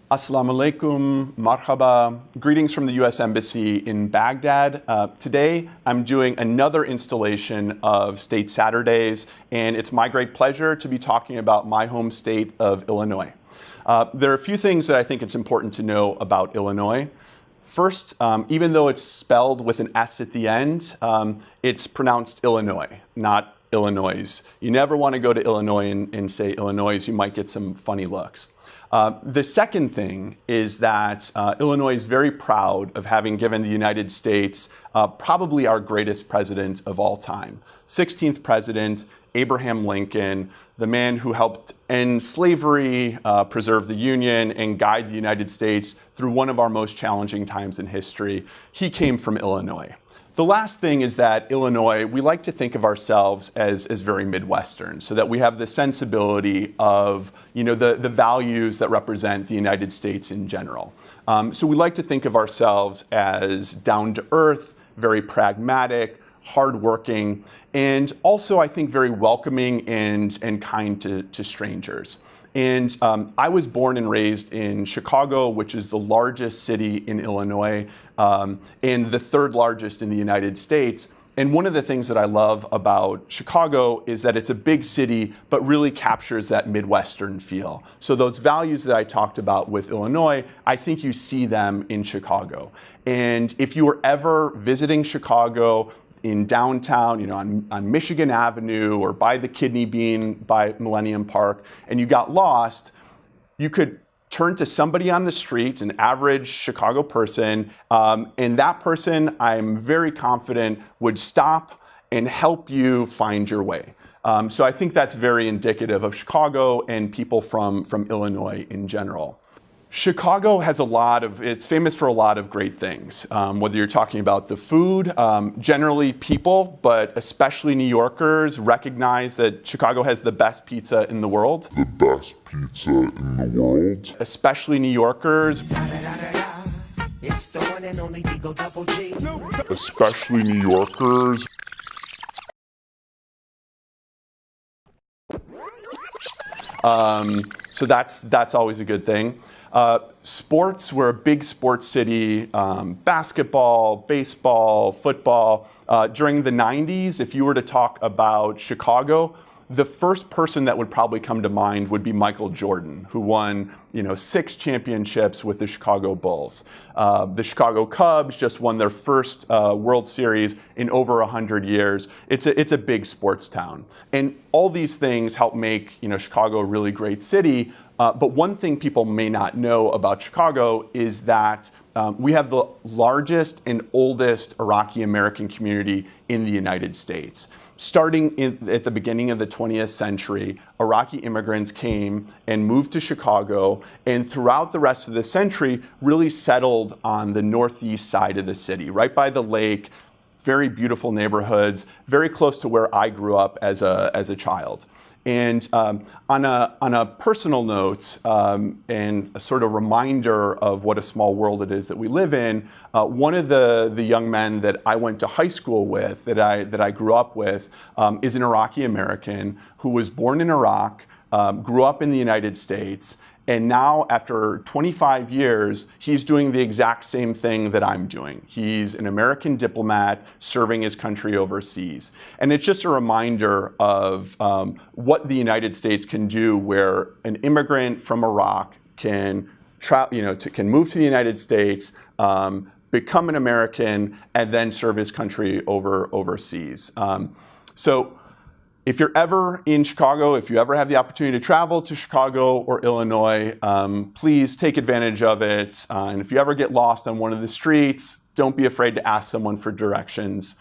Assalamu alaikum, marhaba. Greetings from the U.S. Embassy in Baghdad. Today, I'm doing another installation of State Saturdays, and it's my great pleasure to be talking about my home state of Illinois. There are a few things that I think it's important to know about Illinois. First, even though it's spelled with an S at the end, it's pronounced Illinois, not Illinois. You never want to go to Illinois and say Illinois. You might get some funny looks. The second thing is that Illinois is very proud of having given the United States probably our greatest president of all time. 16th president, Abraham Lincoln, the man who helped end slavery, preserve the Union, and guide the United States through one of our most challenging times in history. He came from Illinois. The last thing is that Illinois, we like to think of ourselves as very Midwestern, so that we have the sensibility of the values that represent the United States in general. So we like to think of ourselves as down to earth, very pragmatic, hardworking, and also I think very welcoming and kind to strangers. And I was born and raised in Chicago, which is the largest city in Illinois and the third largest in the United States. And one of the things that I love about Chicago is that it's a big city, but really captures that Midwestern feel. So those values that I talked about with Illinois, I think you see them in Chicago. And if you were ever visiting Chicago, in downtown, on Michigan Avenue or by the Kidney Bean by Millennium Park, and you got lost, you could turn to somebody on the street, an average Chicago person, and that person, I'm very confident, would stop and help you find your way. So I think that's very indicative of Chicago and people from Illinois in general. Chicago has it's famous for a lot of great things, whether you're talking about the food, generally people, but especially New Yorkers recognize that Chicago has the best pizza in the world. The best pizza in the world. Especially New Yorkers. Especially New Yorkers. So that's always a good thing. Sports, we're a big sports city, basketball, baseball, football. During the 90s, if you were to talk about Chicago, the first person that would probably come to mind would be Michael Jordan, who won 6 championships with the Chicago Bulls. The Chicago Cubs just won their first World Series in over 100 years. It's a big sports town. And all these things help make Chicago a really great city. But one thing people may not know about Chicago is that we have the largest and oldest Iraqi American community in the United States. Starting at the beginning of the 20th century, Iraqi immigrants came and moved to Chicago, and throughout the rest of the century really settled on the northeast side of the city, right by the lake, very beautiful neighborhoods, very close to where I grew up as a child. And on a personal note, and a sort of reminder of what a small world it is that we live in, one of the young men that I went to high school with, that I grew up with, is an Iraqi American who was born in Iraq, grew up in the United States, and now, after 25 years, he's doing the exact same thing that I'm doing. He's an American diplomat serving his country overseas. And it's just a reminder of what the United States can do, where an immigrant from Iraq can move to the United States, become an American, and then serve his country overseas. So if you're ever in Chicago, if you ever have the opportunity to travel to Chicago or Illinois, please take advantage of it. And if you ever get lost on one of the streets, don't be afraid to ask someone for directions.